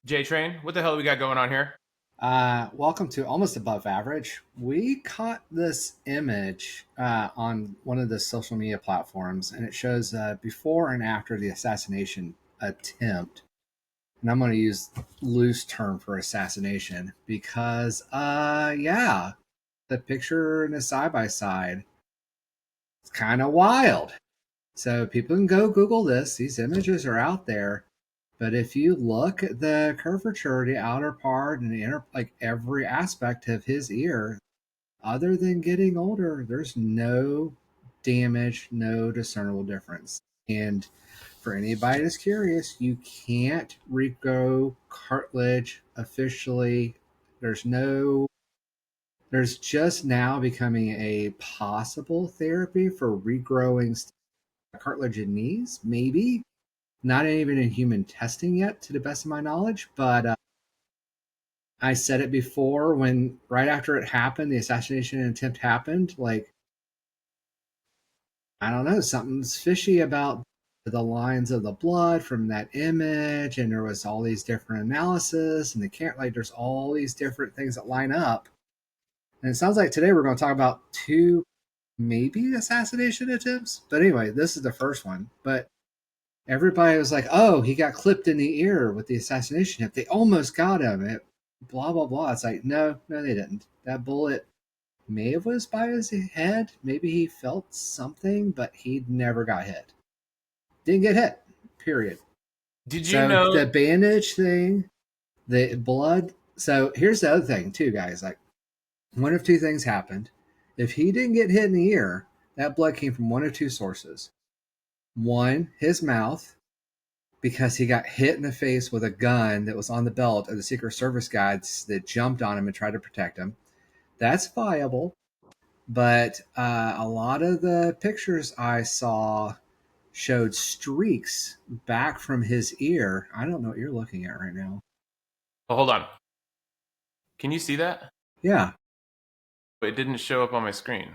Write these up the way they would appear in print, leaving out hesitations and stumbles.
J Train, what the hell we got going on here? Welcome to Almost Above Average. We caught this image on one of the social media platforms, and it shows before and after the assassination attempt. And I'm going to use loose term for assassination because, yeah, the picture in a side by side, it's kind of wild. So people can go Google this. These images are out there. But if you look at the curvature, the outer part, and the inner, like every aspect of his ear, other than getting older, there's no damage, no discernible difference. And for anybody that's curious, you can't regrow cartilage officially. There's no, there's just now becoming a possible therapy for regrowing cartilage in knees, maybe. Not even in human testing yet, to the best of my knowledge, but I said it before when right after it happened, the assassination attempt happened. Like, I don't know, something's fishy about the lines of the blood from that image, and there was all these different analysis, and they can't like there's all these different things that line up. And it sounds like today we're going to talk about two maybe assassination attempts, but anyway, this is the first one. But everybody was like, "Oh, he got clipped in the ear with the assassination hit. They almost got him." Blah blah blah. It's like, no, no, they didn't. That bullet may have was by his head. Maybe he felt something, but he never got hit. Didn't get hit. Period. Did you So know? the bandage thing, the blood. So here's the other thing too, guys. Like, one of two things happened. If he didn't get hit in the ear, that blood came from one of two sources. One, his mouth, because he got hit in the face with a gun that was on the belt of the Secret Service guys that jumped on him and tried to protect him. That's viable. But a lot of the pictures I saw showed streaks back from his ear. I don't know what you're looking at right now. Oh, hold on. Can you see that? Yeah. It didn't show up on my screen.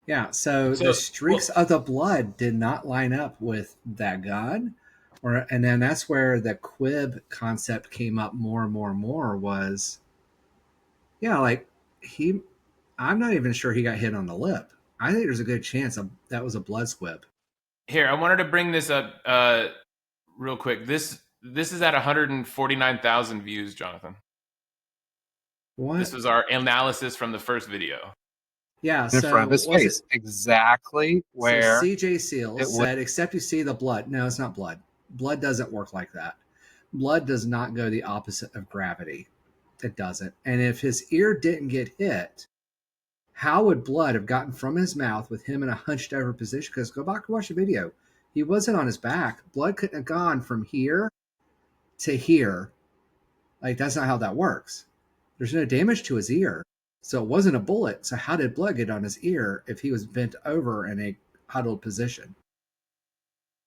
Yeah. So the So, streaks well, of the blood did not line up with that gun. And then that's where the quib concept came up more and more and more was, yeah, like he, I'm not even sure he got hit on the lip. I think there's a good chance that was a blood squib. here, I wanted to bring this up real quick. This is at 149,000 views, Jonathan. This What? was our analysis from the first video. Yeah. In front of So his was it? face, exactly So where CJ Seals it would. said, except you see the blood. No, it's not blood. Blood doesn't work like that. Blood does not go the opposite of gravity. It doesn't. And if his ear didn't get hit, how would blood have gotten from his mouth with him in a hunched over position? Because go back and watch the video. He wasn't on his back. Blood couldn't have gone from here to here. Like, that's not how that works. There's no damage to his ear. So it wasn't a bullet. So how did blood get on his ear if he was bent over in a huddled position?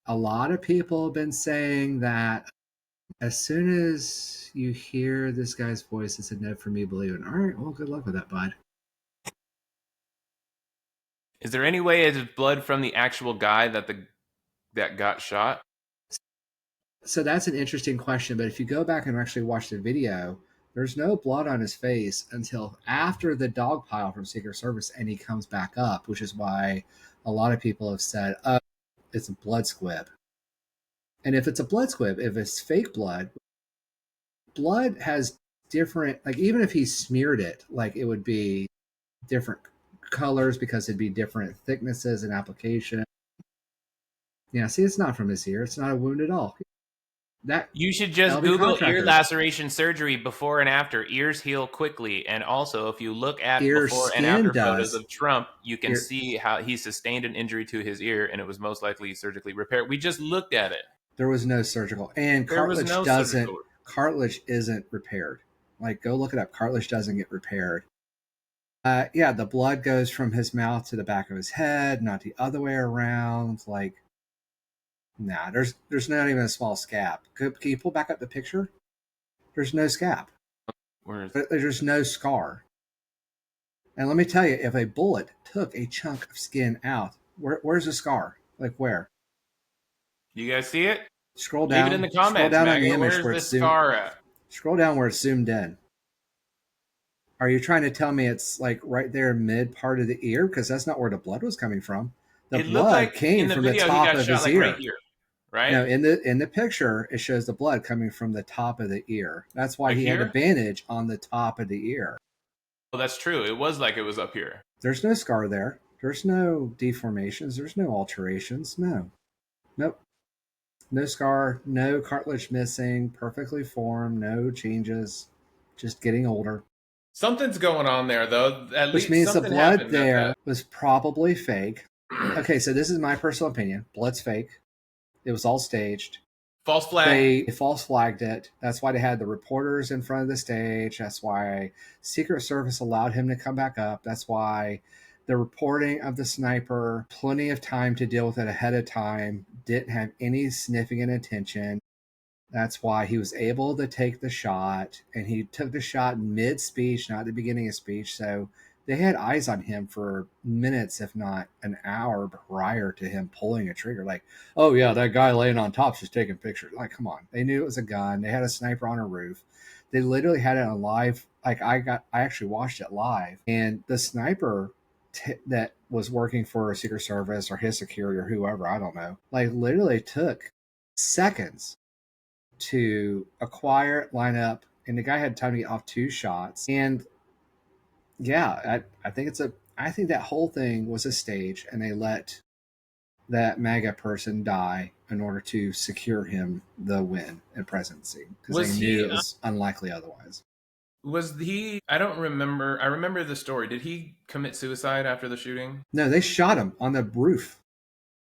A lot of people have been saying that as soon as you hear this guy's voice, it's a no for me believing. All right, well, good luck with that, bud. Is there any way it's blood from the actual guy that got shot? So that's an interesting question. But if you go back and actually watch the video, there's no blood on his face until after the dog pile from Secret Service, and he comes back up, which is why a lot of people have said, "Oh, it's a blood squib." And if it's a blood squib, if it's fake blood, blood has different, like even if he smeared it, like it would be different colors because it'd be different thicknesses and application. Yeah, see, it's not from his ear. It's not a wound at all. That You should just that'll be Google ear contractors. laceration surgery before and after. Ears heal quickly. And also, if you look at Ear before and skin after photos does. of Trump, you can Ear, see how he sustained an injury to his ear and it was most likely surgically repaired. We just looked at it. there was no surgical, and There was cartilage no doesn't. surgical. Cartilage isn't repaired. Like, go look it up. Cartilage doesn't get repaired. Yeah, the blood goes from his mouth to the back of his head, not the other way around. Like, nah, there's not even a small scab. Can you pull back up the picture? There's no scab. Where's There's no scar. And let me tell you, if a bullet took a chunk of skin out, where's the scar? Like, where? you guys see it? Scroll Leave it in down. the Scroll comments, down on the Maggie. image Where's where this it's zoomed. scar at? Scroll down where it's zoomed in. Are you trying to tell me it's like right there mid part of the ear? Because that's not where the blood was coming from. The It looked blood like in came the from the video he top got of shot his like right ear. here, right? No, in the picture, it shows the blood coming from the top of the ear. That's why Like he had a here. bandage on the top of the ear. Well, that's true. It was like it was up here. There's no scar there. There's no deformations. There's no alterations. No. Nope. No scar, no cartilage missing, perfectly formed, no changes, just getting older. Something's going on there, though. At Which least means the something blood happened at there was probably fake. that. Okay, so this is my personal opinion. Blood's fake. It was all staged. False flag. They false flagged it. That's why they had the reporters in front of the stage. That's why Secret Service allowed him to come back up. That's why the reporting of the sniper, plenty of time to deal with it ahead of time, didn't have any significant attention. That's why he was able to take the shot, and he took the shot mid speech, not the beginning of speech. So they had eyes on him for minutes, if not an hour, prior to him pulling a trigger. Like, oh yeah, that guy laying on top's just taking pictures. Like, come on. They knew it was a gun. They had a sniper on a roof. They literally had it on live. Like, I actually watched it live, and the sniper that was working for a Secret Service or his security or whoever, I don't know, like literally took seconds to acquire, line up, and the guy had time to get off two shots. And yeah, I think I think that whole thing was a stage, and they let that MAGA person die in order to secure him the win and presidency because they Was knew he? it was unlikely otherwise. Was he? I don't remember. I remember the story. Did he commit suicide after the shooting? No, they shot him on the roof.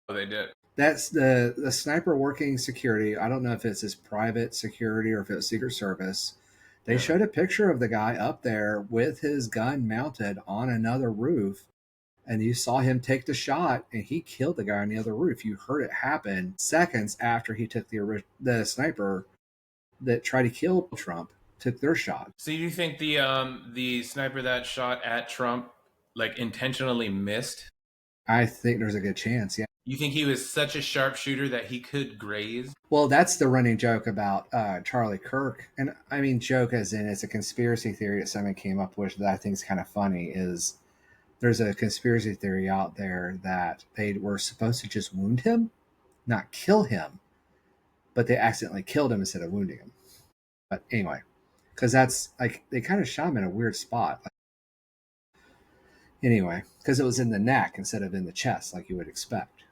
Oh, they did. That's the sniper working security. I don't know if it's his private security or if it was Secret Service. They Yeah. showed a picture of the guy up there with his gun mounted on another roof, and you saw him take the shot, and he killed the guy on the other roof. You heard it happen seconds after he took the sniper that tried to kill Trump took their shot. So you think the sniper that shot at Trump like intentionally missed? I think there's a good chance. Yeah. You think he was such a sharpshooter that he could graze? Well, that's the running joke about Charlie Kirk, and I mean joke as in it's a conspiracy theory that someone came up with that I think is kind of funny. Is there's a conspiracy theory out there that they were supposed to just wound him, not kill him, but they accidentally killed him instead of wounding him. But anyway, because that's like they kind of shot him in a weird spot. Anyway, because it was in the neck instead of in the chest, like you would expect,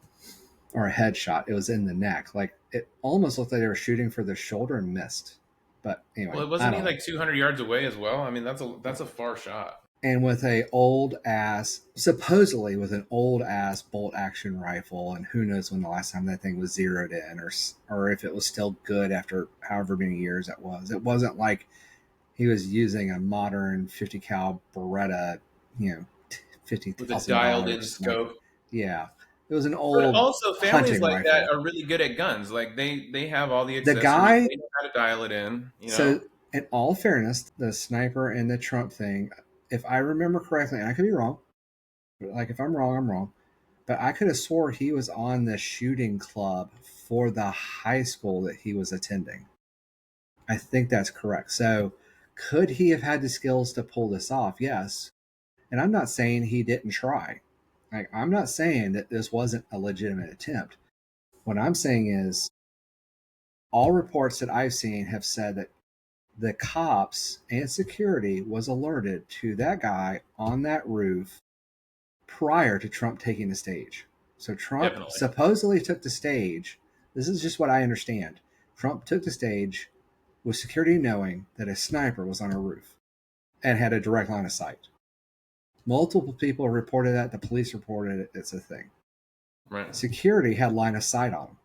or a headshot. It was in the neck. Like it almost looked like they were shooting for the shoulder and missed. But anyway, Well, I wasn't he don't know. like 200 yards away as well? I mean, that's a far shot. And with a old ass, supposedly with an old ass bolt action rifle, and who knows when the last time that thing was zeroed in, or if it was still good after however many years it was. It wasn't like he was using a modern 50 cal Beretta, you know, With a dialed-in $50,000. Like, scope. yeah, it was an But old also, families hunting like that rifle. are really good at guns. Like they have all the The accessories. guy, They know how to dial it in. so in all fairness, the sniper and the Trump thing, if I remember correctly, and I could be wrong, but like if I'm wrong, I'm wrong. But I could have swore he was on the shooting club for the high school that he was attending. I think that's correct. So could he have had the skills to pull this off? Yes. And I'm not saying he didn't try. Like, I'm not saying that this wasn't a legitimate attempt. What I'm saying is all reports that I've seen have said that the cops and security was alerted to that guy on that roof prior to Trump taking the stage. So Trump Definitely. supposedly took the stage. This is just what I understand. Trump took the stage with security knowing that a sniper was on a roof and had a direct line of sight. Multiple people reported that. The police reported it. It's a thing. Right. Security had line of sight on him.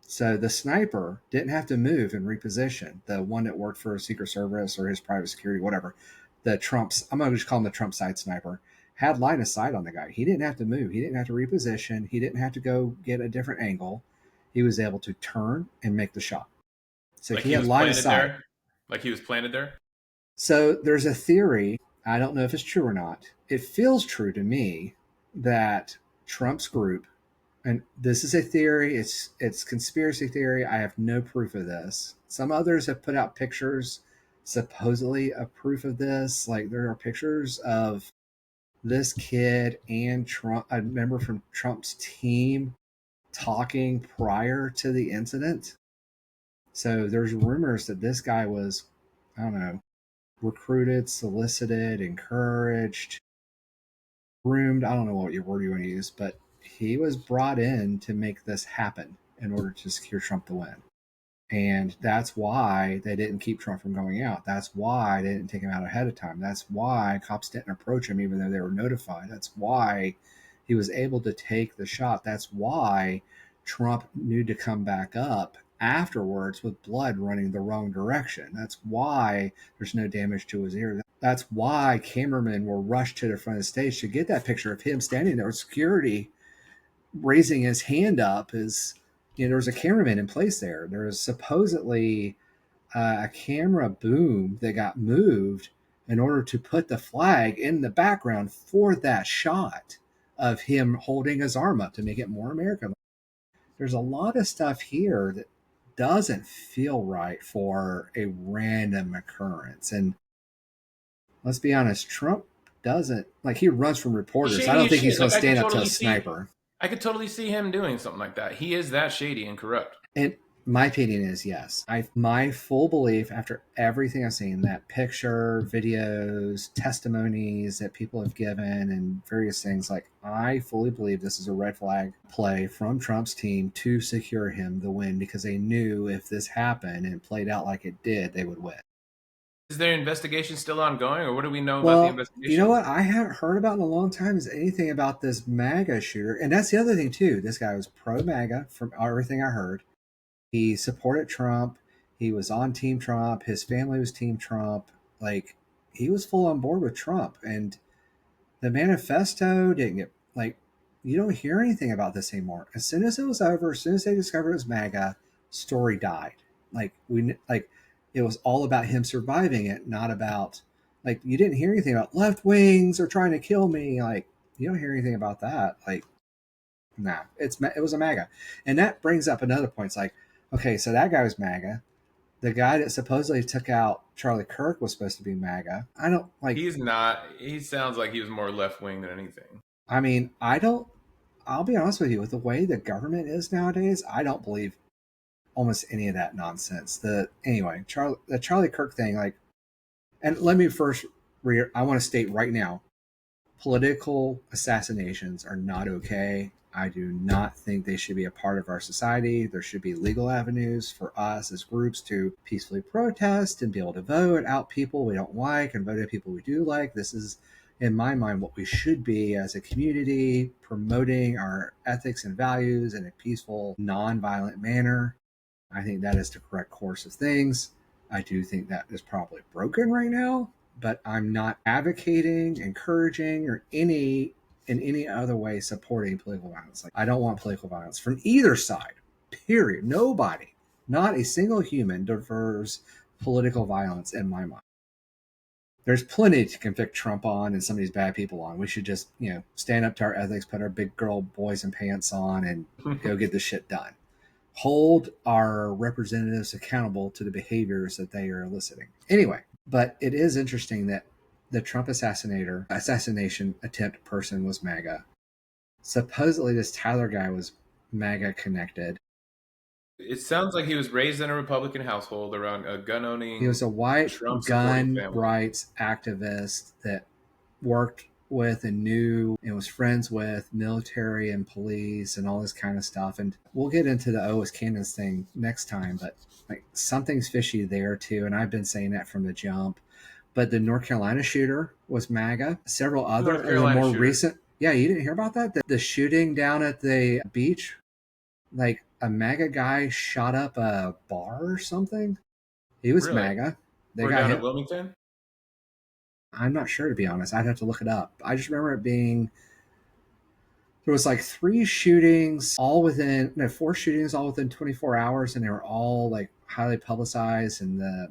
So the sniper didn't have to move and reposition. The one that worked for a Secret Service or his private security, whatever. The Trump's, I'm going to just call him the Trump side sniper, had line of sight on the guy. He didn't have to move. He didn't have to reposition. He didn't have to go get a different angle. He was able to turn and make the shot. So Like he he had was line of planted sight. there. Like he was planted there. So there's a theory. I don't know if it's true or not. It feels true to me that Trump's group, and this is a theory, it's conspiracy theory. I have no proof of this. Some others have put out pictures supposedly a proof of this. Like there are pictures of this kid and Trump, a member from Trump's team, talking prior to the incident. So there's rumors that this guy was, I don't know, recruited, solicited, encouraged, groomed. I don't know what your word you want to use, but he was brought in to make this happen in order to secure Trump to win. And that's why they didn't keep Trump from going out. That's why they didn't take him out ahead of time. That's why cops didn't approach him even though they were notified. That's why he was able to take the shot. That's why Trump knew to come back up afterwards with blood running the wrong direction. That's why there's no damage to his ear. That's why cameramen were rushed to the front of the stage to get that picture of him standing there with security raising his hand up. Is, there was a cameraman in place there. There was supposedly a camera boom that got moved in order to put the flag in the background for that shot of him holding his arm up to make it more American. There's a lot of stuff here that doesn't feel right for a random occurrence. And let's be honest, Trump doesn't, like, he runs from reporters. I don't think he's going to stand up to a sniper. I could totally see him doing something like that. He is that shady and corrupt. And my opinion is yes. My full belief after everything I've seen, that picture, videos, testimonies that people have given and various things, like, I fully believe this is a red flag play from Trump's team to secure him the win, because they knew if this happened and played out like it did, they would win. Is their investigation still ongoing, or what do we know about the investigation? You know what I haven't heard about in a long time is anything about this MAGA shooter. And that's the other thing, too. This guy was pro-MAGA from everything I heard. He supported Trump. He was on Team Trump. His family was Team Trump. Like, he was full on board with Trump. And the manifesto didn't get, like, you don't hear anything about this anymore. As soon as it was over, as soon as they discovered it was MAGA, story died. It was all about him surviving it, not about, like, you didn't hear anything about left wings are trying to kill me. Like, you don't hear anything about that. Like, nah, it was a MAGA. And that brings up another point. It's like, okay, so that guy was MAGA. The guy that supposedly took out Charlie Kirk was supposed to be MAGA. I don't like. He's not. He sounds like he was more left wing than anything. I mean, I'll be honest with you. With the way the government is nowadays, I don't believe almost any of that nonsense. The Charlie Kirk thing, like, and let me first I want to state right now, political assassinations are not okay. I do not think they should be a part of our society. There should be legal avenues for us as groups to peacefully protest and be able to vote out people we don't like and vote in people we do like. This is, in my mind, what we should be as a community, promoting our ethics and values in a peaceful, non-violent manner. I think that is the correct course of things. I do think that is probably broken right now, but I'm not advocating, encouraging, or in any other way supporting political violence. Like, I don't want political violence from either side, period. Nobody, not a single human, deserves political violence in my mind. There's plenty to convict Trump on and some of these bad people on. We should just, stand up to our ethics, put our big girl boys and pants on, and go get this shit done. Hold our representatives accountable to the behaviors that they are eliciting. Anyway, but it is interesting that the Trump assassination attempt person was MAGA. Supposedly this Tyler guy was MAGA connected. It sounds like he was raised in a Republican household around a gun-owning. He was a white gun rights activist that worked with and knew and was friends with military and police and all this kind of stuff. And we'll get into the Candace thing next time, but like, something's fishy there too. And I've been saying that from the jump. But the North Carolina shooter was MAGA. Several other more recent. Yeah, you didn't hear about that? The shooting down at the beach, like, a MAGA guy shot up a bar or something. He was really? MAGA. They got down at Wilmington? I'm not sure, to be honest. I'd have to look it up. I just remember it being, there was like 4 shootings all within 24 hours, and they were all like highly publicized, and the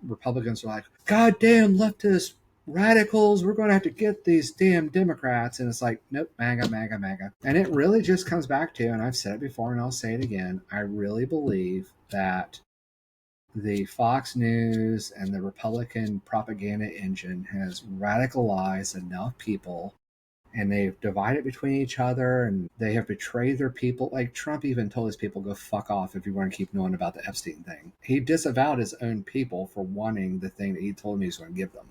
Republicans were like, goddamn leftist radicals, we're going to have to get these damn Democrats. And it's like, nope, MAGA, MAGA, MAGA. And it really just comes back to, and I've said it before and I'll say it again, I really believe that the Fox News and the Republican propaganda engine has radicalized enough people, and they've divided between each other, and they have betrayed their people. Like Trump even told his people, go fuck off if you want to keep knowing about the Epstein thing. He disavowed his own people for wanting the thing that he told me he was going to give them.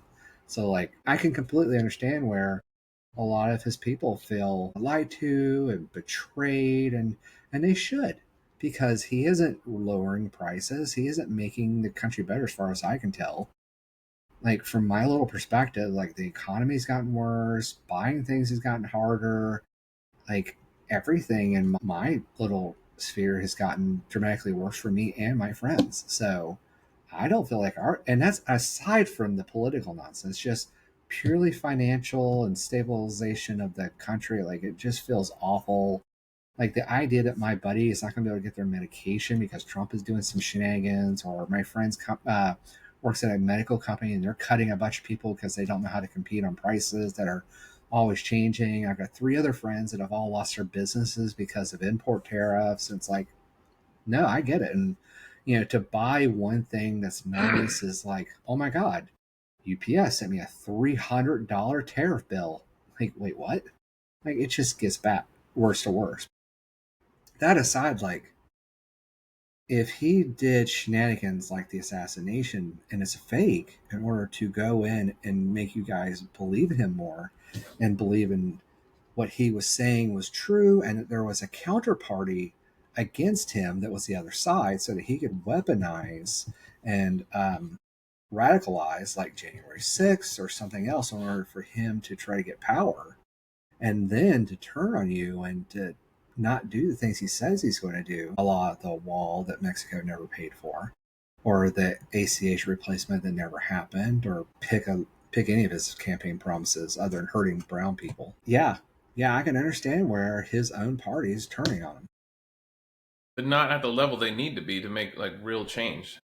So, like, I can completely understand where a lot of his people feel lied to and betrayed, and they should, because he isn't lowering prices. He isn't making the country better, as far as I can tell. Like, from my little perspective, like, the economy's gotten worse, buying things has gotten harder, like, everything in my little sphere has gotten dramatically worse for me and my friends. So I don't feel like and that's aside from the political nonsense, just purely financial and stabilization of the country. Like, it just feels awful. Like, the idea that my buddy is not going to be able to get their medication because Trump is doing some shenanigans, or my friend's works at a medical company and they're cutting a bunch of people because they don't know how to compete on prices that are always changing. I've got 3 other friends that have all lost their businesses because of import tariffs. And it's like, no, I get it. And, to buy one thing that's nice is like, oh my God, UPS sent me a $300 tariff bill. Like, wait, what? Like, it just gets back worse to worse. That aside, like, if he did shenanigans like the assassination and it's a fake in order to go in and make you guys believe in him more and believe in what he was saying was true, and that there was a counterparty against him that was the other side, so that he could weaponize and radicalize, like January 6th or something else, in order for him to try to get power, and then to turn on you and to not do the things he says he's going to do, a la the wall that Mexico never paid for, or the ACH replacement that never happened, or pick any of his campaign promises other than hurting brown people. Yeah, I can understand where his own party is turning on him. But not at the level they need to be to make like real change.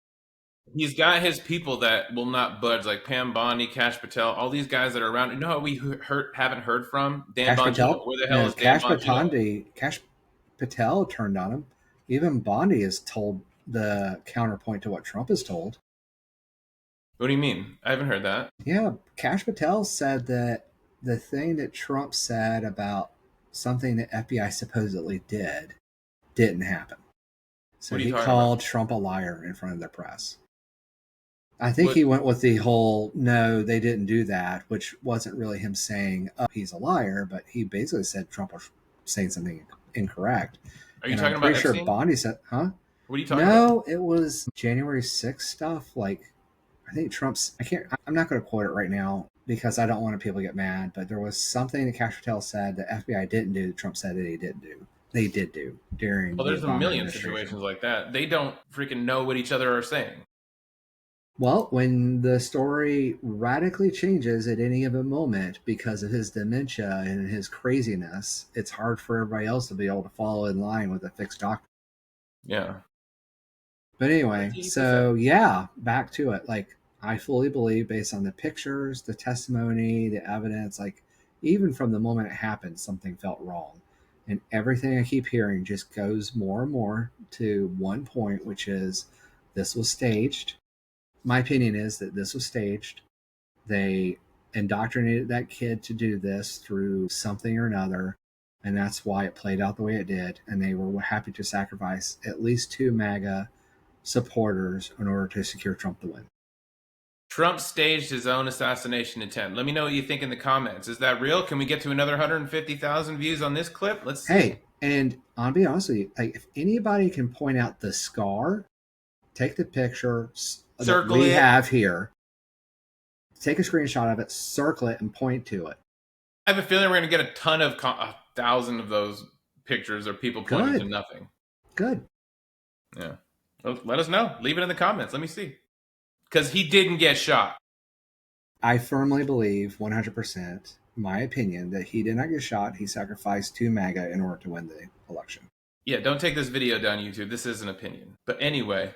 He's got his people that will not budge, like Pam Bondi, Cash Patel, all these guys that are around. You know how we haven't heard from Dan Cash Bongino? Patel, Where the hell no, is Dan Bongino? Cash Patel turned on him. Even Bondi is told the counterpoint to what Trump is told. What do you mean? I haven't heard that. Yeah, Cash Patel said that the thing that Trump said about something that FBI supposedly didn't happen. So What are you he talking about? called Trump a liar in front of the press. I think What? he went with the whole, no, they didn't do that, which wasn't really him saying, oh, he's a liar, but he basically said Trump was saying something incorrect. Are you And I'm talking about pretty sure Epstein? Bondi said, huh? What are you talking about? No, it was January 6th stuff. Like, I think Trump's, I'm not going to quote it right now because I don't want people to get mad, but there was something that Cash Patel said that FBI didn't do that Trump said that he didn't do. They did do during Well, the there's a Obama million administration. situations like that. They don't freaking know what each other are saying. Well, when the story radically changes at any given moment because of his dementia and his craziness, it's hard for everybody else to be able to follow in line with a fixed doctrine. Yeah. But What anyway, did you say? so yeah, back to it. Like, I fully believe, based on the pictures, the testimony, the evidence, like, even from the moment it happened, something felt wrong. And everything I keep hearing just goes more and more to one point, which is this was staged. My opinion is that this was staged. They indoctrinated that kid to do this through something or another, and that's why it played out the way it did. And they were happy to sacrifice at least 2 MAGA supporters in order to secure Trump to win. Trump staged his own assassination attempt. Let me know what you think in the comments. Is that real? Can we get to another 150,000 views on this clip? Let's see. Hey, and I'll be honest with you, like, if anybody can point out the scar, take the picture that Circle we it. have here, take a screenshot of it, circle it, and point to it. I have a feeling we're going to get a ton of 1,000 of those pictures or people pointing to Good, nothing. good. Yeah. Well, let us know. Leave it in the comments. Let me see. Because he didn't get shot. I firmly believe 100%, my opinion, that he did not get shot. He sacrificed 2 MAGA in order to win the election. Yeah, don't take this video down YouTube. This is an opinion. But anyway,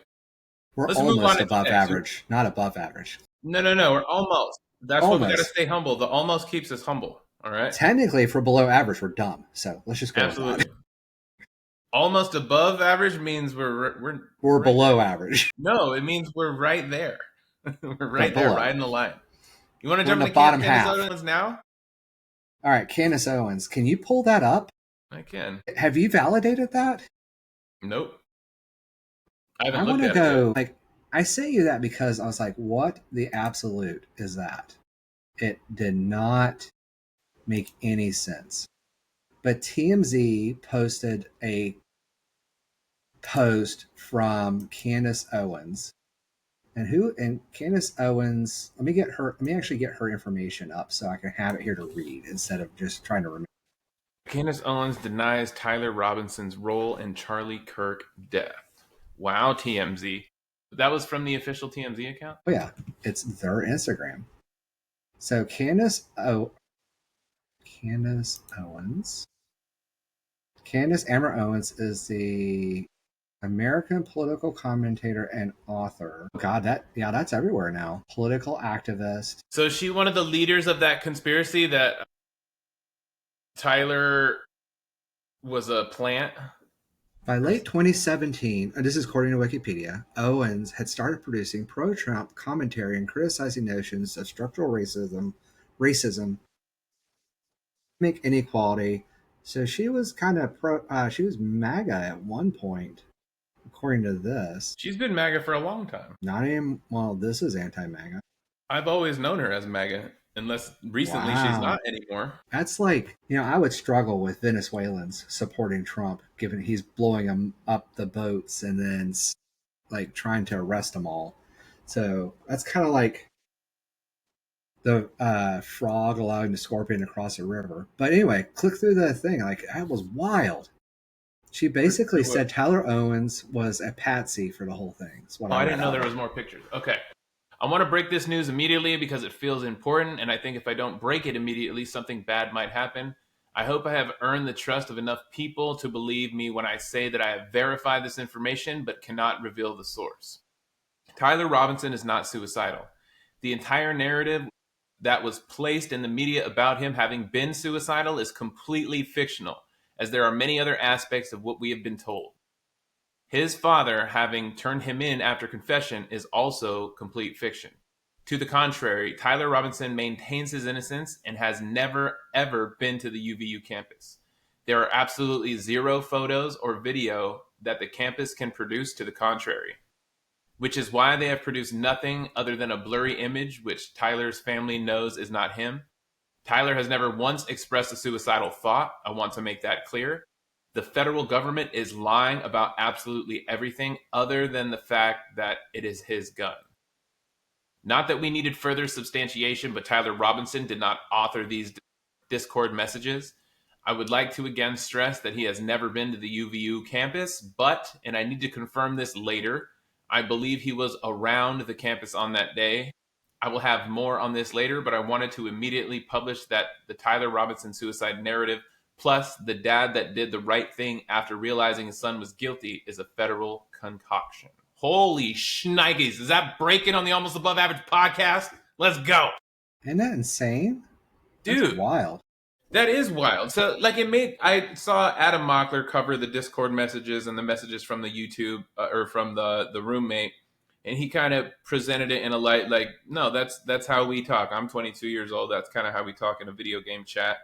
We're let's move on almost to above next. average, not above average. No. We're almost. That's why we got to Almost. stay humble. The almost keeps us humble. All right? Technically, if we're below average, we're dumb. So let's just go with that. Absolutely. Almost above average means we're We're right below there. average, No, it means we're right there. We're but right there, below. riding the line. You want to We're in jump the into bottom Candace half. Owens now? All right, Candace Owens, can you pull that up? I can. Have you validated that? Nope. I I haven't want looked to at it yet. go. Like, I sent you that because I was like, what the absolute is that? It did not make any sense. But TMZ posted a post from Candace Owens. And Candace Owens, let me actually get her information up so I can have it here to read instead of just trying to remember. Candace Owens denies Tyler Robinson's role in Charlie Kirk death. Wow, TMZ. That was from the official TMZ account? Oh yeah, it's their Instagram. So Candace Owens. Candace Amber Owens is the American political commentator and author. God, that's everywhere now. Political activist. So is she one of the leaders of that conspiracy that Tyler was a plant? By late 2017, and this is according to Wikipedia, Owens had started producing pro-Trump commentary and criticizing notions of structural racism, economic inequality. So she was kind of she was MAGA at one point, according to this. She's been MAGA for a long time. Not even, well, this is anti-MAGA. I've always known her as MAGA, unless recently she's Wow. not anymore. That's like, I would struggle with Venezuelans supporting Trump, given he's blowing them up the boats and then like trying to arrest them all. So that's kind of like the frog allowing the scorpion to cross a river. But anyway, click through the thing. Like, that was wild. She basically said Tyler Owens was a patsy for the whole thing. That's what Oh, I I read didn't know out there of was it. more pictures. Okay. I want to break this news immediately because it feels important, and I think if I don't break it immediately, something bad might happen. I hope I have earned the trust of enough people to believe me when I say that I have verified this information but cannot reveal the source. Tyler Robinson is not suicidal. The entire narrative that was placed in the media about him having been suicidal is completely fictional, as there are many other aspects of what we have been told. His father having turned him in after confession is also complete fiction. To the contrary, Tyler Robinson maintains his innocence and has never, ever been to the UVU campus. There are absolutely zero photos or video that the campus can produce to the contrary, which is why they have produced nothing other than a blurry image, which Tyler's family knows is not him. Tyler has never once expressed a suicidal thought. I want to make that clear. The federal government is lying about absolutely everything other than the fact that it is his gun. Not that we needed further substantiation, but Tyler Robinson did not author these Discord messages. I would like to again stress that he has never been to the UVU campus, but, and I need to confirm this later, I believe he was around the campus on that day. I will have more on this later, but I wanted to immediately publish that the Tyler Robinson suicide narrative, plus the dad that did the right thing after realizing his son was guilty, is a federal concoction. Holy shnikes. Is that breaking on the Almost Above Average podcast? Let's go. Isn't that insane? That's Dude, wild. that is wild. So, like, I saw Adam Mockler cover the Discord messages and the messages from the YouTube or from the roommate, and he kind of presented it in a light like, no, that's how we talk. I'm 22 years old. That's kind of how we talk in a video game chat,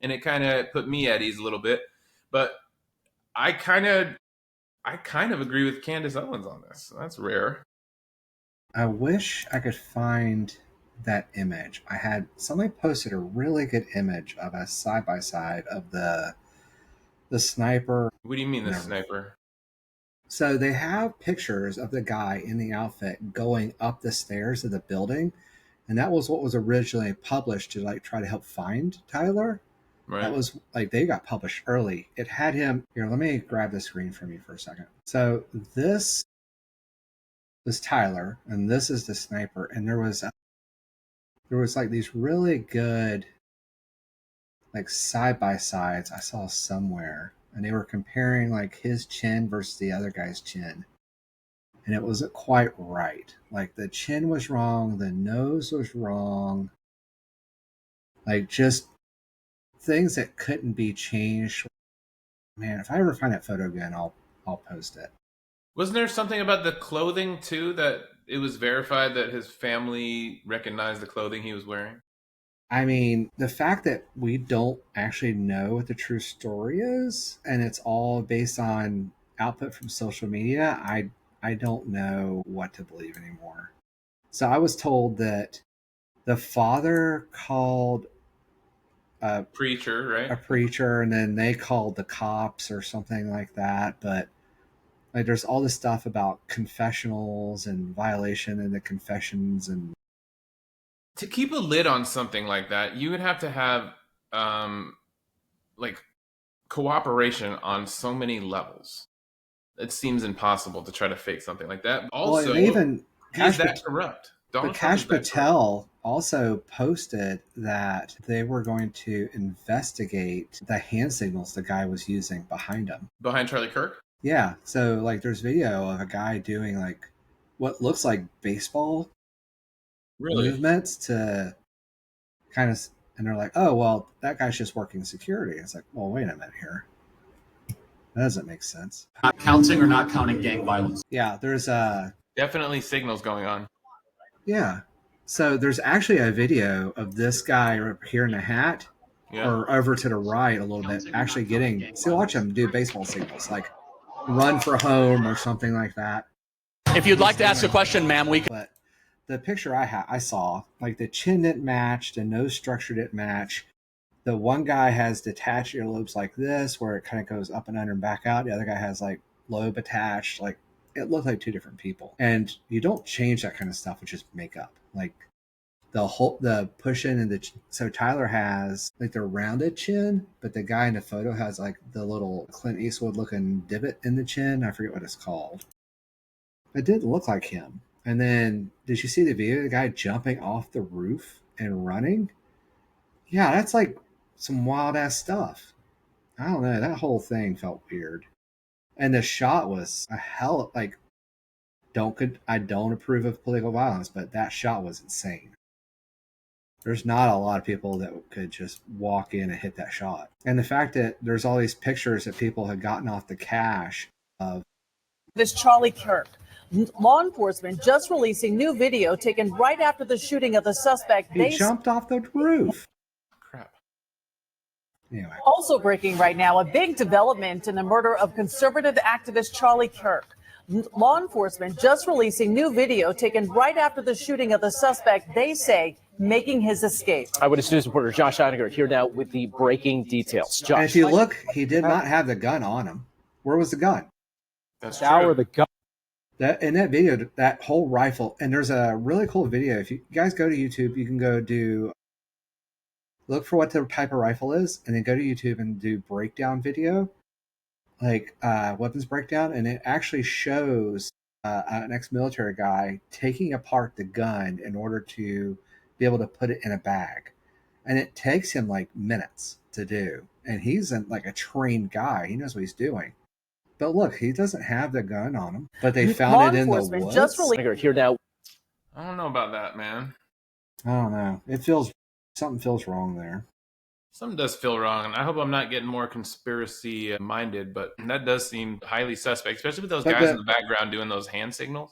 and it kind of put me at ease a little bit. But I kind of, I kind of agree with Candace Owens on this. That's rare. I wish I could find that image. Somebody posted a really good image of a side by side of the sniper. What do you mean, the Never. sniper? So they have pictures of the guy in the outfit going up the stairs of the building, and that was what was originally published to like try to help find Tyler. That Right. was like they got published early. It had him here. Let me grab the screen from you for a second. So this was Tyler, and this is the sniper, and there was like these really good like side by sides I saw somewhere, and they were comparing like his chin versus the other guy's chin, and it wasn't quite right. Like the chin was wrong, the nose was wrong, like just things that couldn't be changed. Man, if I ever find that photo again, I'll post it. Wasn't there something about the clothing too that it was verified that his family recognized the clothing he was wearing? I mean, the fact that we don't actually know what the true story is, and it's all based on output from social media, I don't know what to believe anymore. So I was told that the father called a, Preacher, right? a preacher, and then they called the cops or something like that. But like, there's all this stuff about confessionals and violation in the confessions, and To keep a lid on something like that, you would have to have um, like cooperation on so many levels. It seems impossible to try to fake something like that. well, Also, they even he is Cash, that corrupt. but Donald Trump is Cash that corrupt. Patel also posted that they were going to investigate the hand signals the guy was using behind him. Behind Charlie Kirk? Yeah, so like there's video of a guy doing like what looks like baseball Really? movements to kind of, and they're like, oh well, that guy's just working security. It's like, well, wait a minute here, that doesn't make sense. Not counting or not counting gang violence. Yeah, there's a Definitely signals going on. yeah. So there's actually a video of this guy right here in the hat, Yeah. or over to the right a little bit, actually getting. See, watch him do baseball signals, like run for home or something like that. If you'd like to ask a question, ma'am, we can. But the picture I saw, like the chin didn't match, the nose structure didn't match. The one guy has detached earlobes like this, where it kind of goes up and under and back out. The other guy has like lobe attached. Like it looked like two different people. And you don't change that kind of stuff with just makeup. Like the push in and so Tyler has like the rounded chin, but the guy in the photo has like the little Clint Eastwood looking divot in the chin. I forget what it's called. It didn't look like him. And then did you see the video of the guy jumping off the roof and running? Yeah, that's like some wild ass stuff. I don't know. That whole thing felt weird. And the shot was a hell, like, I don't approve of political violence, but that shot was insane. There's not a lot of people that could just walk in and hit that shot. And the fact that there's all these pictures that people had gotten off the cache of this Charlie Kirk. Law enforcement just releasing new video taken right after the shooting of the suspect. he jumped off the roof. Crap. Anyway, Also breaking right now, a big development in the murder of conservative activist Charlie Kirk. Law enforcement just releasing new video taken right after the shooting of the suspect, they say, making his escape. Eyewitness News reporter Josh Einiger here now with the breaking details. Josh, and if you look, he did not have the gun on him. Where was the gun? That's Shower true. the gun. That in that video, that whole rifle, and there's a really cool video. If you guys go to YouTube, you can go look for what the type of rifle is, and then go to YouTube and do breakdown video, like weapons breakdown, and it actually shows an ex-military guy taking apart the gun in order to be able to put it in a bag, and it takes him like minutes to do, and he's like a trained guy. He knows what he's doing. But look, he doesn't have the gun on him. But they found it in the woods. Just Here now. I don't know about that, man. I don't know. Something feels wrong there. Something does feel wrong, and I hope I'm not getting more conspiracy minded, but that does seem highly suspect, especially with those guys in the background doing those hand signals.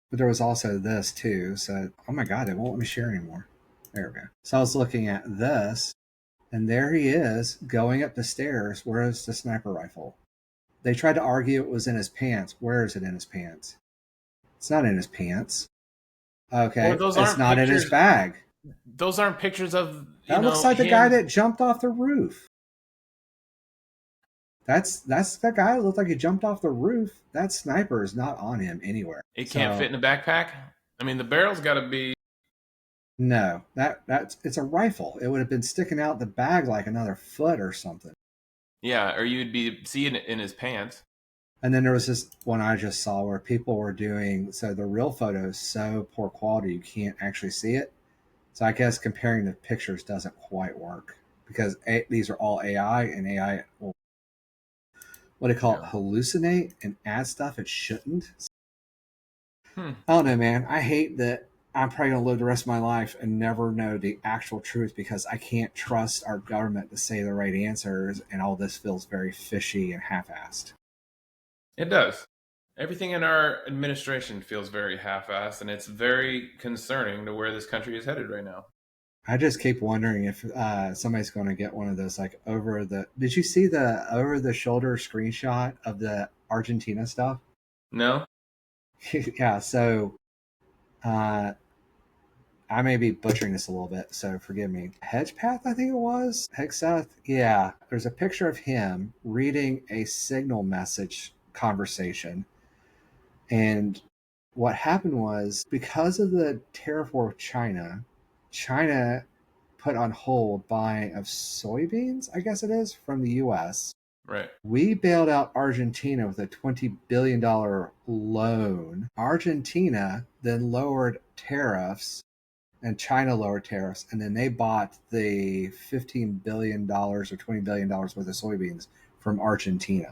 But there was also this too. So, oh my God, it won't let me share anymore. There we go. So I was looking at this, and there he is going up the stairs. Where is the sniper rifle? They tried to argue it was in his pants. Where is it in his pants? It's not in his pants. Okay, Well, it's not in his bag. Those aren't pictures of. That looks like the guy that jumped off the roof. That's the guy that looked like he jumped off the roof. That sniper is not on him anywhere. It can't fit in a backpack. I mean, the barrel's got to be. No, it's a rifle. It would have been sticking out the bag like another foot or something. Yeah, or you'd be seeing it in his pants. And then there was this one I just saw where people were doing, so the real photo is so poor quality you can't actually see it. So I guess comparing the pictures doesn't quite work because these are all AI, and AI will, what do you call it, hallucinate and add stuff it shouldn't. I don't know, man. I hate that I'm probably going to live the rest of my life and never know the actual truth because I can't trust our government to say the right answers, and all this feels very fishy and half-assed. It does. Everything in our administration feels very half-assed, and it's very concerning to where this country is headed right now. I just keep wondering if somebody's going to get one of those like over the. Did you see the over the shoulder screenshot of the Argentina stuff? No? Yeah. So I may be butchering this a little bit, so forgive me. Hedgepath, I think it was. Hexeth. Yeah. There's a picture of him reading a signal message conversation. And what happened was because of the tariff war with China, China put on hold buying of soybeans, I guess it is, from the US. Right. We bailed out Argentina with a $20 billion loan. Argentina then lowered tariffs and China lowered tariffs, and then they bought the $15 billion or $20 billion worth of soybeans from Argentina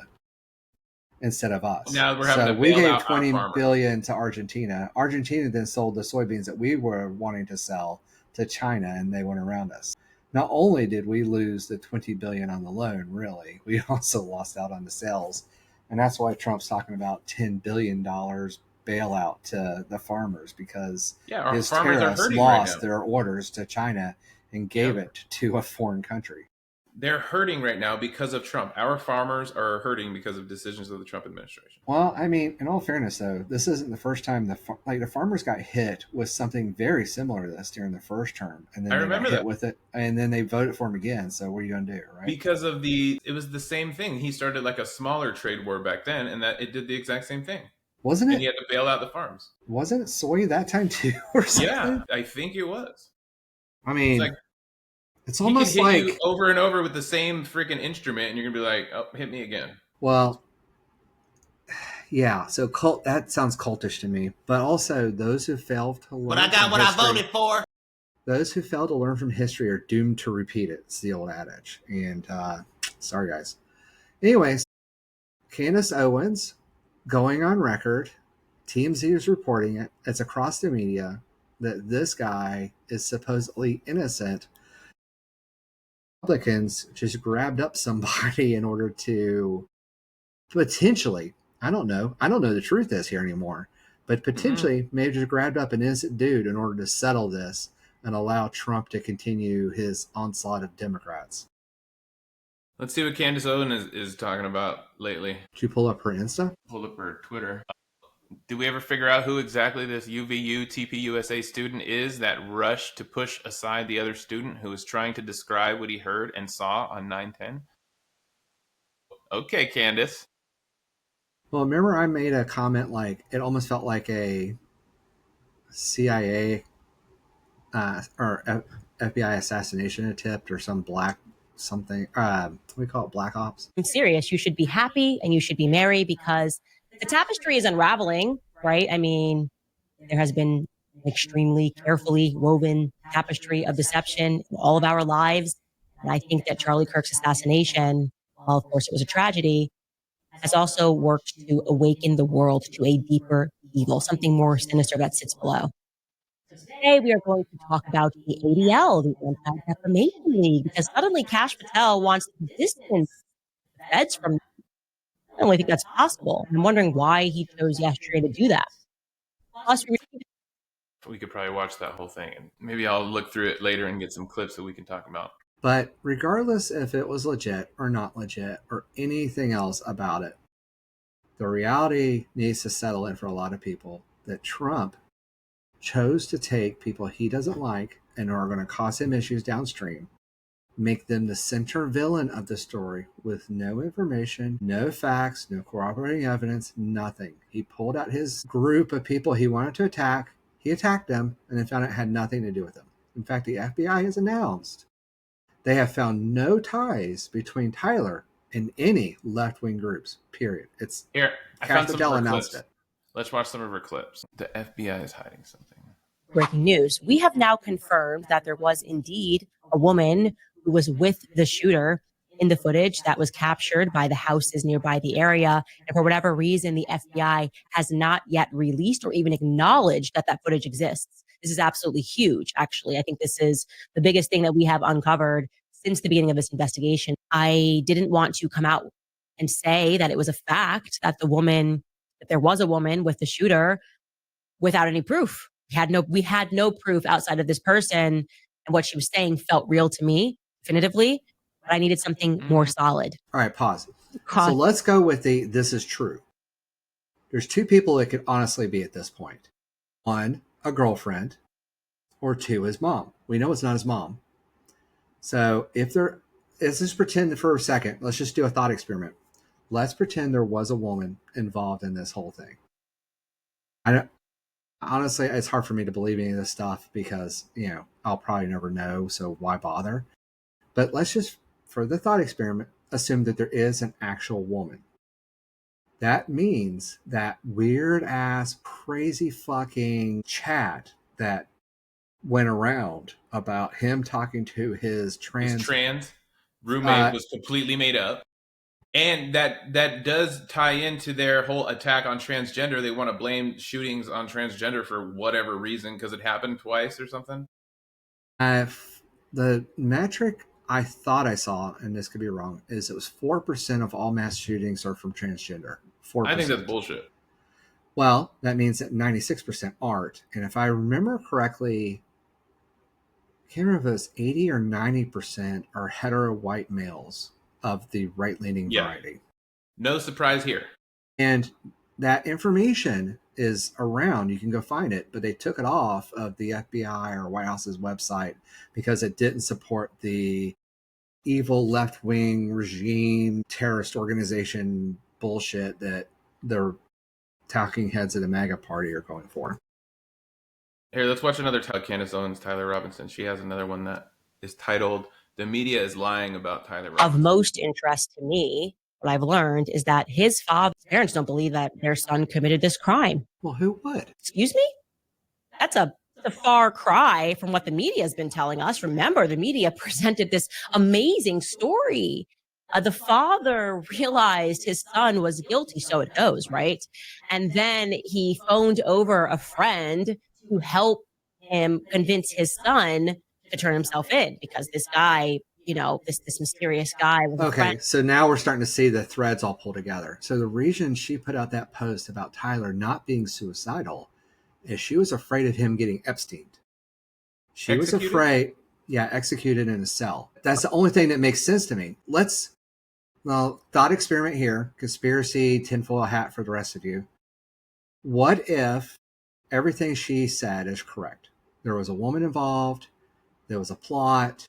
instead of us. Now we're having So to we bail gave out our $20 farmers. billion to Argentina. Argentina then sold the soybeans that we were wanting to sell to China, and they went around us. Not only did we lose the $20 billion on the loan, really, we also lost out on the sales. And that's why Trump's talking about $10 billion bailout to the farmers, because Yeah, his our farmers are tariffs hurting right lost now. their orders to China and gave it to a foreign country. They're hurting right now because of Trump. Our farmers are hurting because of decisions of the Trump administration. Well, I mean, in all fairness, though, this isn't the first time the farmers got hit with something very similar to this during the first term, and then I they remember got hit that. with it, and then they voted for him again. So what are you going to do, right? Because of it was the same thing. He started like a smaller trade war back then, and that it did the exact same thing. Wasn't And he it? had to bail out the farms. Wasn't it soy that time too, or something? Yeah, I think it was. I mean, It's like it's he almost can hit like you over and over with the same freaking instrument, and you're gonna be like, "Oh, hit me again." well, yeah. So that sounds cultish to me, but also those who fail to learn. But I got what I voted for. Those who fail to learn from history are doomed to repeat it. It's the old adage. And sorry, guys. Anyways, Candace Owens going on record. TMZ is reporting it. It's across the media that this guy is supposedly innocent. Republicans just grabbed up somebody in order to potentially, I don't know the truth is here anymore, but potentially maybe just grabbed up an innocent dude in order to settle this and allow Trump to continue his onslaught of Democrats. Let's see what Candace Owens is talking about lately. Did you pull up her Insta? Pull up her Twitter. Did we ever figure out who exactly this UVU TPUSA student is that rushed to push aside the other student who was trying to describe what he heard and saw on 9/10? Okay, Candace. Well, remember I made a comment like it almost felt like a CIA or FBI assassination attempt or some black something. We call it black ops. I'm serious. You should be happy and you should be merry because the tapestry is unraveling, right? I mean, there has been an extremely carefully woven tapestry of deception in all of our lives. And I think that Charlie Kirk's assassination, while of course it was a tragedy, has also worked to awaken the world to a deeper evil, something more sinister that sits below. Today, we are going to talk about the ADL, the Anti-Defamation League, because suddenly Kash Patel wants to distance the feds from them. I don't really think that's possible. I'm wondering why he chose yesterday to do that. Plus, we could probably watch that whole thing, and maybe I'll look through it later and get some clips that we can talk about. But regardless if it was legit or not legit or anything else about it, the reality needs to settle in for a lot of people that Trump chose to take people he doesn't like and are going to cause him issues downstream, make them the center villain of the story with no information, no facts, no corroborating evidence, nothing. He pulled out his group of people he wanted to attack, he attacked them, and then found it had nothing to do with them. In fact, the FBI has announced they have found no ties between Tyler and any left-wing groups, period. It's Here, I found some Patel of her announced clips. it. Let's watch some of her clips. The FBI is hiding something. breaking news. We have now confirmed that there was indeed a woman who was with the shooter in the footage that was captured by the houses nearby the area. And for whatever reason, the FBI has not yet released or even acknowledged that that footage exists. This is absolutely huge, actually. I think this is the biggest thing that we have uncovered since the beginning of this investigation. I didn't want to come out and say that it was a fact that that there was a woman with the shooter without any proof. We had no proof outside of this person, and what she was saying felt real to me definitively, but I needed something more solid. All right, pause. So let's go with this is true. There's two people it could honestly be at this point. One, a girlfriend, or two, his mom. We know it's not his mom. So let's just pretend for a second, let's just do a thought experiment. Let's pretend there was a woman involved in this whole thing. Honestly, it's hard for me to believe any of this stuff because, I'll probably never know. So why bother? But let's just, for the thought experiment, assume that there is an actual woman. That means that weird ass, crazy fucking chat that went around about him talking to his trans roommate was completely made up. And that does tie into their whole attack on transgender. They want to blame shootings on transgender for whatever reason because it happened twice or something. The metric I thought I saw, and this could be wrong, is it was 4% of all mass shootings are from transgender. 4%. I think that's bullshit. Well, that means that 96% aren't. And if I remember correctly, I can't remember if it was 80 or 90% are hetero white males of the right-leaning variety. No surprise here. And that information is around. You can go find it, but they took it off of the FBI or White House's website because it didn't support the evil left-wing regime terrorist organization bullshit that the talking heads of the MAGA party are going for. Here, let's watch another Candace Owens, Tyler Robinson. She has another one that is titled "The Media is Lying About Tyler Robinson." Of most interest to me, what I've learned is that his parents don't believe that their son committed this crime. Well, who would? Excuse me? That's a far cry from what the media has been telling us. Remember, the media presented this amazing story. The father realized his son was guilty, so it goes, right? And then he phoned over a friend to help him convince his son to turn himself in because this guy, this mysterious guy. Okay, so now we're starting to see the threads all pull together. So the reason she put out that post about Tyler not being suicidal is she was afraid of him getting Epsteined. She was afraid, executed in a cell. That's the only thing that makes sense to me. Thought experiment here, conspiracy, tinfoil hat for the rest of you. What if everything she said is correct? There was a woman involved. There was a plot.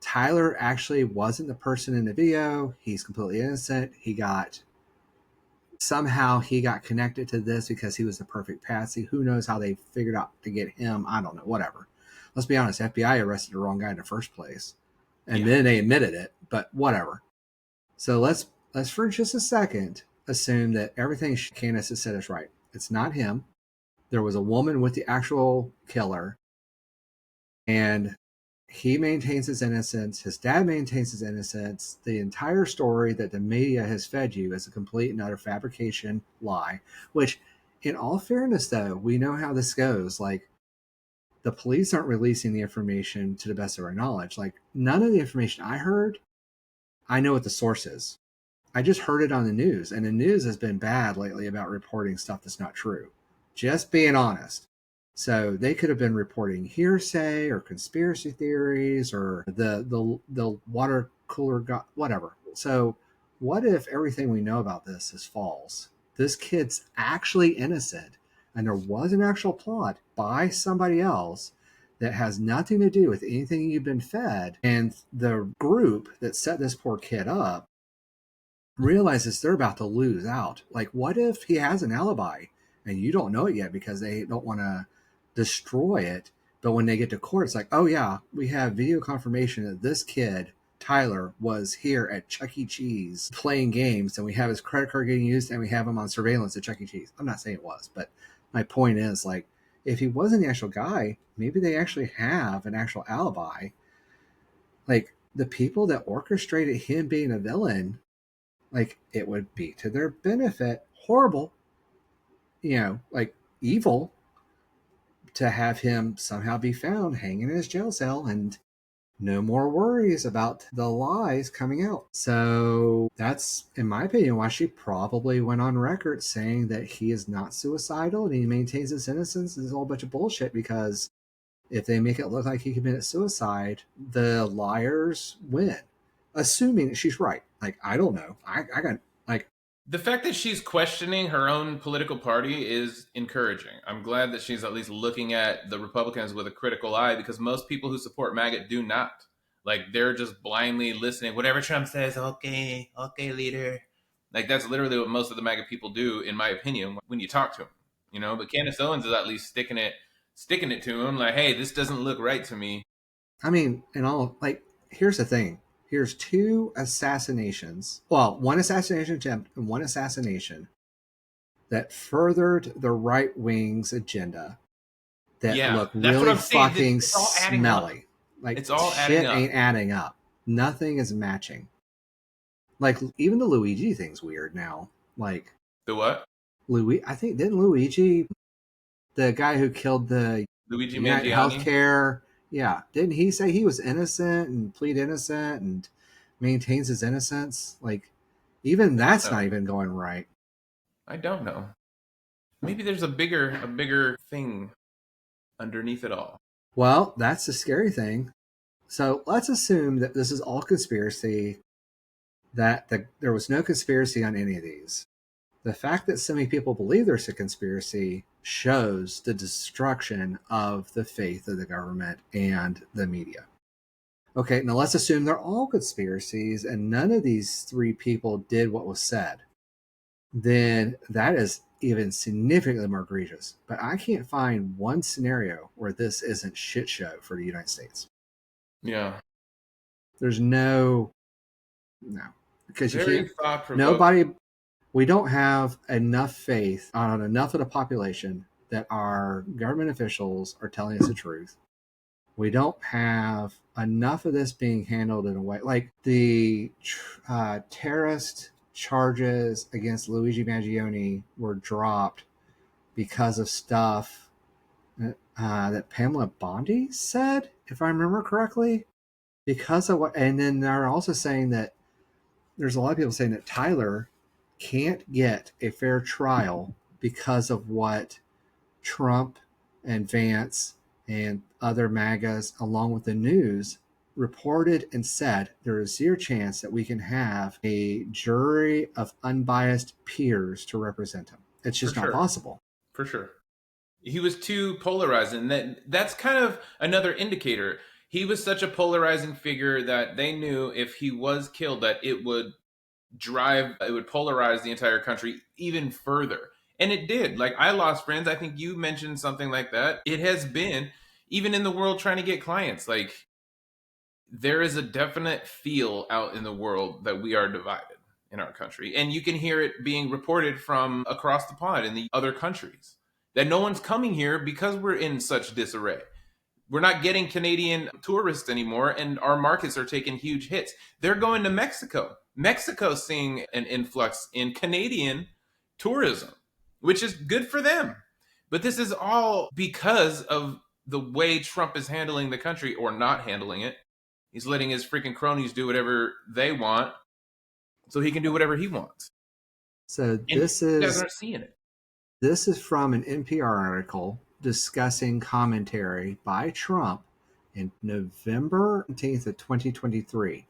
Tyler actually wasn't the person in the video. He's completely innocent. Somehow he got connected to this because he was the perfect patsy. Who knows how they figured out to get him? I don't know. Whatever. Let's be honest. FBI arrested the wrong guy in the first place. And then they admitted it, but whatever. So let's for just a second assume that everything Candace has said is right. It's not him. There was a woman with the actual killer. And he maintains his innocence. His dad maintains his innocence. The entire story that the media has fed you is a complete and utter fabrication lie, which, in all fairness, though, we know how this goes. Like, the police aren't releasing the information to the best of our knowledge. Like, none of the information I heard, I know what the source is. I just heard it on the news, and the news has been bad lately about reporting stuff that's not true. Just being honest. So they could have been reporting hearsay or conspiracy theories or the water cooler whatever. So what if everything we know about this is false? This kid's actually innocent and there was an actual plot by somebody else that has nothing to do with anything you've been fed. And the group that set this poor kid up realizes they're about to lose out. Like, what if he has an alibi and you don't know it yet because they don't want to destroy it, but when they get to court, it's like, oh yeah, we have video confirmation that this kid, Tyler, was here at Chuck E. Cheese playing games, and we have his credit card getting used, and we have him on surveillance at Chuck E. Cheese. I'm not saying it was, but my point is, like, if he wasn't the actual guy, maybe they actually have an actual alibi. Like, the people that orchestrated him being a villain, like, it would be to their benefit. Horrible, like evil. to have him somehow be found hanging in his jail cell and no more worries about the lies coming out. So that's, in my opinion, why she probably went on record saying that he is not suicidal and he maintains his innocence. Is a whole bunch of bullshit, because if they make it look like he committed suicide, the liars win, assuming she's right. Like, I don't know. I got, like, the fact that she's questioning her own political party is encouraging. I'm glad that she's at least looking at the Republicans with a critical eye, because most people who support MAGA do not. Like, they're just blindly listening. Whatever Trump says, okay, leader. Like, that's literally what most of the MAGA people do, in my opinion, when you talk to them. You know, but Candace Owens is at least sticking it to him. Like, hey, this doesn't look right to me. I mean, and all, like, here's the thing. Here's 2 assassinations. Well, 1 assassination attempt and 1 assassination that furthered the right wing's agenda that look really fucking smelly. Like, it's all shit adding up. ain't adding up. Nothing is matching. Like, even the Luigi thing's weird now. Like, the what? I think, didn't Luigi, the guy who killed the Luigi United Mangione? Healthcare, yeah, didn't he say he was innocent and plead innocent and maintains his innocence? Like, even that's not even going right. I don't know. Maybe there's a bigger thing underneath it all. Well, that's the scary thing. So let's assume that this is all conspiracy, that there was no conspiracy on any of these. The fact that so many people believe there's a conspiracy shows the destruction of the faith of the government and the media. Okay, now let's assume they're all conspiracies and none of these 3 people did what was said. Then that is even significantly more egregious. But I can't find one scenario where this isn't shit show for the United States. Yeah. There's no, because you Very can't, thought-provoking. nobody, we don't have enough faith on enough of the population that our government officials are telling us the truth. We don't have enough of this being handled in a way like the terrorist charges against Luigi Mangione were dropped because of stuff that Pamela Bondi said, if I remember correctly, because of what, and then they're also saying that there's a lot of people saying that Tyler can't get a fair trial because of what Trump and Vance and other MAGAs, along with the news, reported and said there is zero chance that we can have a jury of unbiased peers to represent him. It's just not possible. For sure. He was too polarizing. That's kind of another indicator. He was such a polarizing figure that they knew if he was killed that it would polarize the entire country even further. And it did. Like, I lost friends. I think you mentioned something like that. It has been, even in the world trying to get clients, like, there is a definite feel out in the world that we are divided in our country. And you can hear it being reported from across the pond in the other countries, that no one's coming here because we're in such disarray. We're not getting Canadian tourists anymore, and our markets are taking huge hits. They're going to Mexico. Mexico's seeing an influx in Canadian tourism, which is good for them. But this is all because of the way Trump is handling the country, or not handling it. He's letting his freaking cronies do whatever they want so he can do whatever he wants. So And this you guys is aren't seeing it. This is from an NPR article discussing commentary by Trump in November 18th of 2023.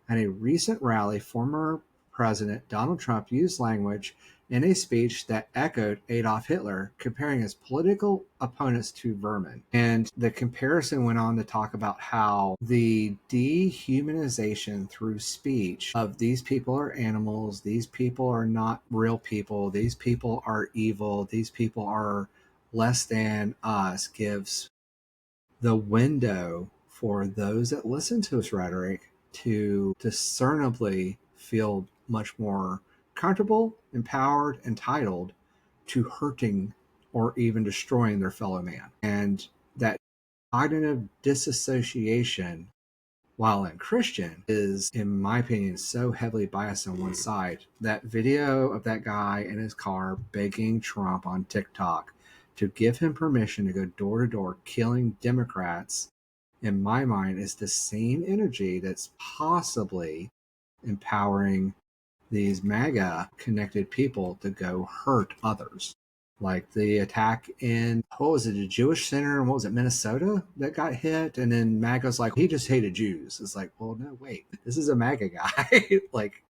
At a recent rally, former President Donald Trump used language in a speech that echoed Adolf Hitler, comparing his political opponents to vermin. And the comparison went on to talk about how the dehumanization through speech of these people are animals, these people are not real people, these people are evil, these people are less than us, gives the window for those that listen to his rhetoric to discernibly feel much more comfortable, empowered, entitled to hurting or even destroying their fellow man. And that cognitive disassociation, while in Christian, is, in my opinion, so heavily biased on one side. That video of that guy in his car begging Trump on TikTok to give him permission to go door to door killing Democrats, in my mind, is the same energy that's possibly empowering these MAGA connected people to go hurt others. Like the attack in, what was it, a Jewish center, what was it, Minnesota that got hit? And then MAGA's like, he just hated Jews. It's like, well, no, wait, this is a MAGA guy. Like,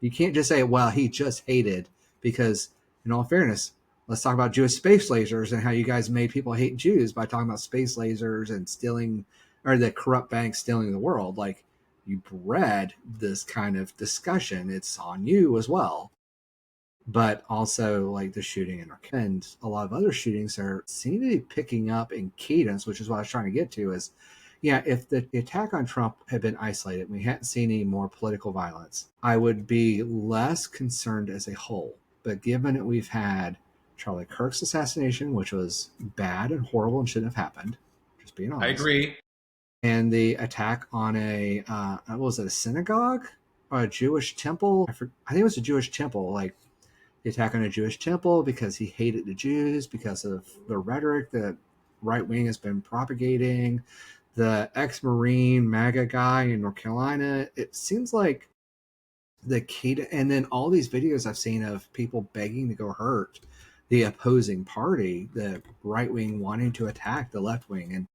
you can't just say, well, he just hated, because in all fairness, let's talk about Jewish space lasers and how you guys made people hate Jews by talking about space lasers and stealing, or the corrupt banks stealing the world. Like, you bred this kind of discussion. It's on you as well. But also, like the shooting in Arkansas and a lot of other shootings are seem to be picking up in cadence, which is what I was trying to get to. Is, yeah, if the attack on Trump had been isolated, we hadn't seen any more political violence, I would be less concerned as a whole. But given that we've had Charlie Kirk's assassination, which was bad and horrible and shouldn't have happened, just being honest. I agree. And the attack on a, what was it, a synagogue or a Jewish temple? I think it was a Jewish temple, like the attack on a Jewish temple because he hated the Jews because of the rhetoric that right wing has been propagating. The ex-Marine MAGA guy in North Carolina, it seems like the cadence, and then all these videos I've seen of people begging to go hurt the opposing party, the right wing wanting to attack the left wing. And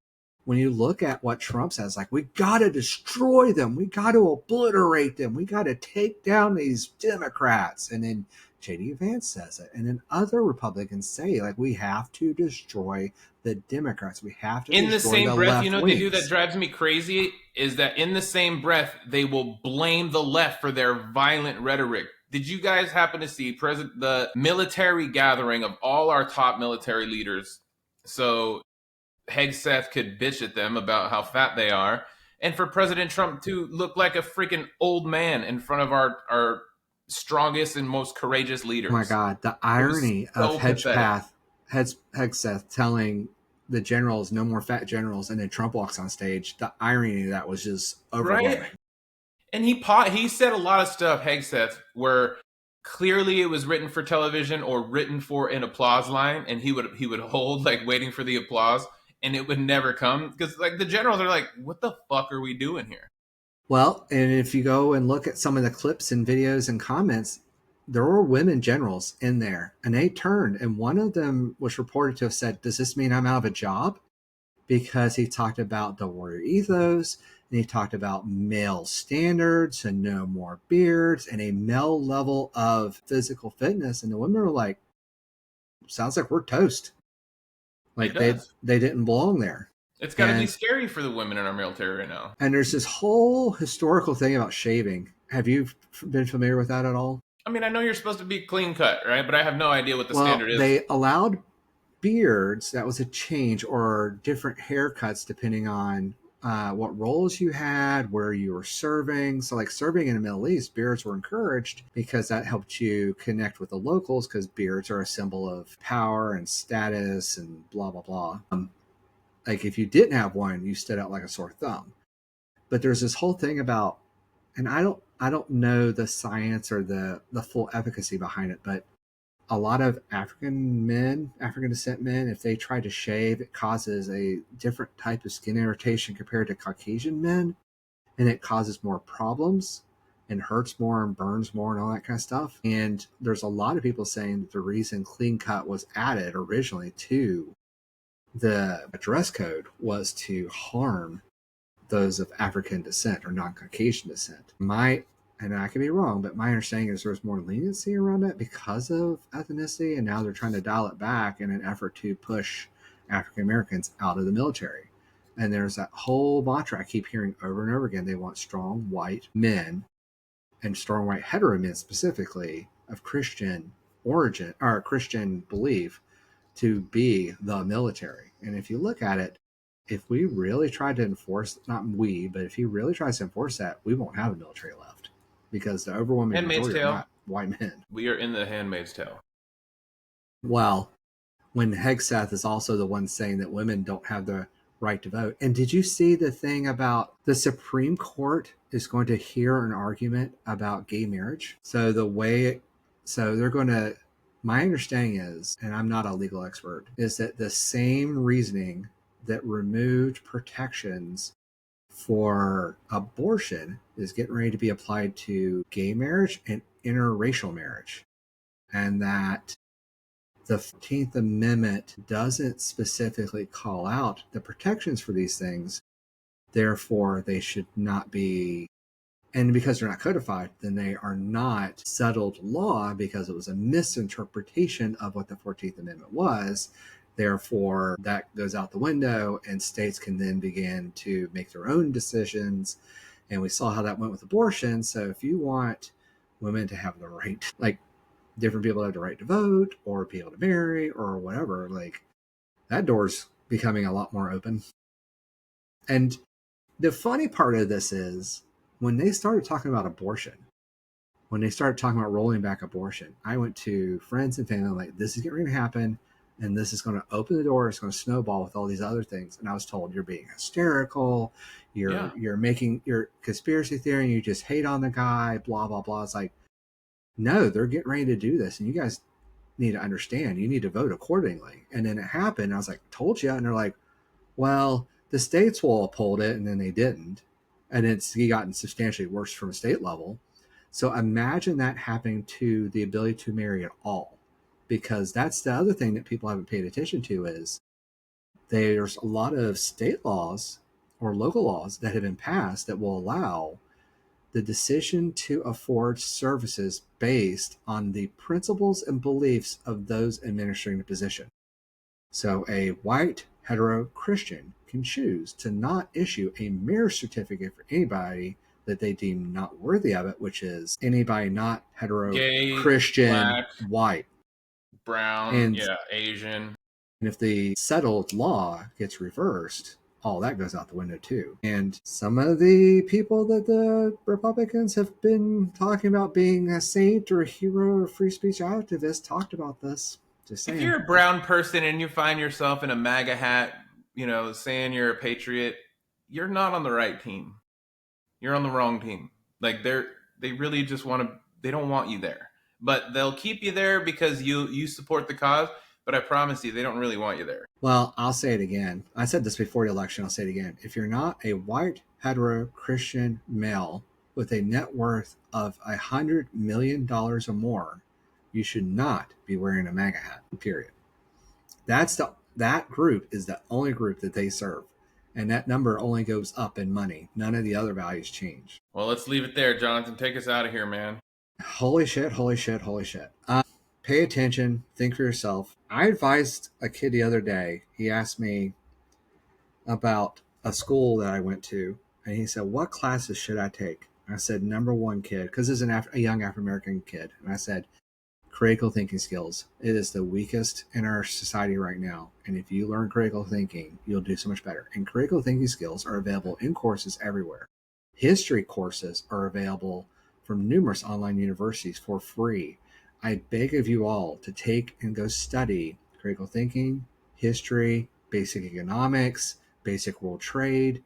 when you look at what Trump says, like, we got to destroy them, we got to obliterate them, we got to take down these Democrats. And then J.D. Vance says it. And then other Republicans say, like, we have to destroy the Democrats. We have to in the same breath, you know what they do wings. that drives me crazy is that in the same breath, they will blame the left for their violent rhetoric. Did you guys happen to see the military gathering of all our top military leaders? So Hegseth could bitch at them about how fat they are, and for President Trump to look like a freaking old man in front of our strongest and most courageous leaders. Oh my God, the irony of Hegseth telling the generals no more fat generals, and then Trump walks on stage. The irony of that was just overwhelming. Right? And he said a lot of stuff, Hegseth, where clearly it was written for television or written for an applause line, and he would hold, like, waiting for the applause, and it would never come because, like, the generals are like, what the fuck are we doing here? Well, and if you go and look at some of the clips and videos and comments, there were women generals in there, and they turned, and one of them was reported to have said, does this mean I'm out of a job? Because he talked about the warrior ethos, and he talked about male standards and no more beards and a male level of physical fitness. And the women were like, sounds like we're toast. Like they didn't belong there. It's got to be scary for the women in our military right now. And there's this whole historical thing about shaving. Have you been familiar with that at all? I mean, I know you're supposed to be clean cut, right? But I have no idea what the standard is. They allowed beards. That was a change, or different haircuts depending on what roles you had, where you were serving. So, like, serving in the Middle East, beards were encouraged because that helped you connect with the locals, because beards are a symbol of power and status and blah, blah, blah. Like, if you didn't have one, you stood out like a sore thumb. But there's this whole thing about, and I don't know the science or the full efficacy behind it, but a lot of African descent men, if they try to shave, it causes a different type of skin irritation compared to Caucasian men, and it causes more problems and hurts more and burns more and all that kind of stuff. And there's a lot of people saying that the reason clean cut was added originally to the dress code was to harm those of African descent or non-Caucasian descent. And I could be wrong, but my understanding is there was more leniency around that because of ethnicity, and now they're trying to dial it back in an effort to push African Americans out of the military. And there's that whole mantra I keep hearing over and over again. They want strong white men, and strong white hetero men specifically, of Christian origin or Christian belief, to be the military. And if you look at it, if we really try to enforce, not we, but if he really tries to enforce that, we won't have a military left, because the overwhelming majority are not white men. We are in the Handmaid's Tale. Well, when Hegseth is also the one saying that women don't have the right to vote. And did you see the thing about the Supreme Court is going to hear an argument about gay marriage? So they're going to My understanding is, and I'm not a legal expert, is that the same reasoning that removed protections for abortion is getting ready to be applied to gay marriage and interracial marriage. And that the 14th Amendment doesn't specifically call out the protections for these things. Therefore, they should not be, and because they're not codified, then they are not settled law because it was a misinterpretation of what the 14th Amendment was. Therefore, that goes out the window, and states can then begin to make their own decisions. And we saw how that went with abortion. So if you want women to have the right, like different people have the right to vote or be able to marry or whatever, like that door's becoming a lot more open. And the funny part of this is when they started talking about abortion, when they started talking about rolling back abortion, I went to friends and family like, this is going to happen, and this is going to open the door. It's going to snowball with all these other things. And I was told, you're being hysterical. You're making your conspiracy theory. And you just hate on the guy. Blah blah blah. It's like, no, they're getting ready to do this, and you guys need to understand. You need to vote accordingly. And then it happened. I was like, told you. And they're like, well, the states will uphold it, and then they didn't. And it's gotten substantially worse from a state level. So imagine that happening to the ability to marry at all, because that's the other thing that people haven't paid attention to is there's a lot of state laws or local laws that have been passed that will allow the decision to afford services based on the principles and beliefs of those administering the position. So a white hetero Christian can choose to not issue a marriage certificate for anybody that they deem not worthy of it, which is anybody not hetero Gay, Christian, black, white, brown, Asian. And if the settled law gets reversed, all that goes out the window too. And some of the people that the Republicans have been talking about being a saint or a hero or free speech activist talked about this. Just saying. If you're a brown person and you find yourself in a MAGA hat, saying you're a patriot, you're not on the right team. You're on the wrong team. Like they really just they don't want you there. But they'll keep you there because you support the cause. But I promise you, they don't really want you there. Well, I'll say it again. I said this before the election. I'll say it again. If you're not a white, hetero, Christian male with a net worth of $100 million or more, you should not be wearing a MAGA hat, period. That group is the only group that they serve. And that number only goes up in money. None of the other values change. Well, let's leave it there, Jonathan. Take us out of here, man. Holy shit, holy shit, holy shit. Pay attention. Think for yourself. I advised a kid the other day. He asked me about a school that I went to. And he said, what classes should I take? And I said, number one, kid, because this is a young African-American kid. And I said, critical thinking skills. It is the weakest in our society right now. And if you learn critical thinking, you'll do so much better. And critical thinking skills are available in courses everywhere. History courses are available from numerous online universities for free. I beg of you all to take and go study critical thinking, history, basic economics, basic world trade.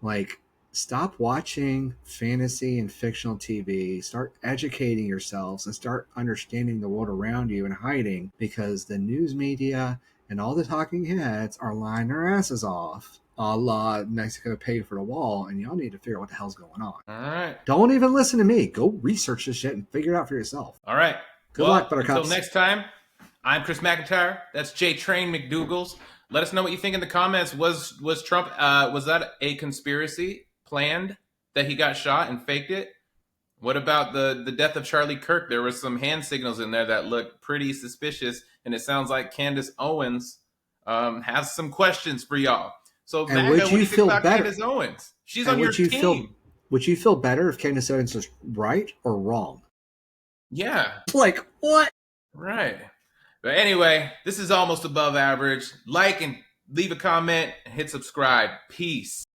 Like, stop watching fantasy and fictional TV. Start educating yourselves and start understanding the world around you and hiding, because the news media and all the talking heads are lying their asses off, a la Mexico paid for the wall, and y'all need to figure out what the hell's going on. All right. Don't even listen to me. Go research this shit and figure it out for yourself. All right. Good luck, Buttercups. Until next time, I'm Chris McIntyre. That's J Train McDougal's. Let us know what you think in the comments. Was Trump, was that a conspiracy planned that he got shot and faked it? What about the death of Charlie Kirk? There were some hand signals in there that looked pretty suspicious, and it sounds like Candace Owens has some questions for y'all. So, MAGA, what do you think about Candace Owens? She's on your team. Would you feel better if Candace Owens was right or wrong? Yeah. Like, what? Right. But anyway, this is Almost Above Average. Like and leave a comment and hit subscribe. Peace.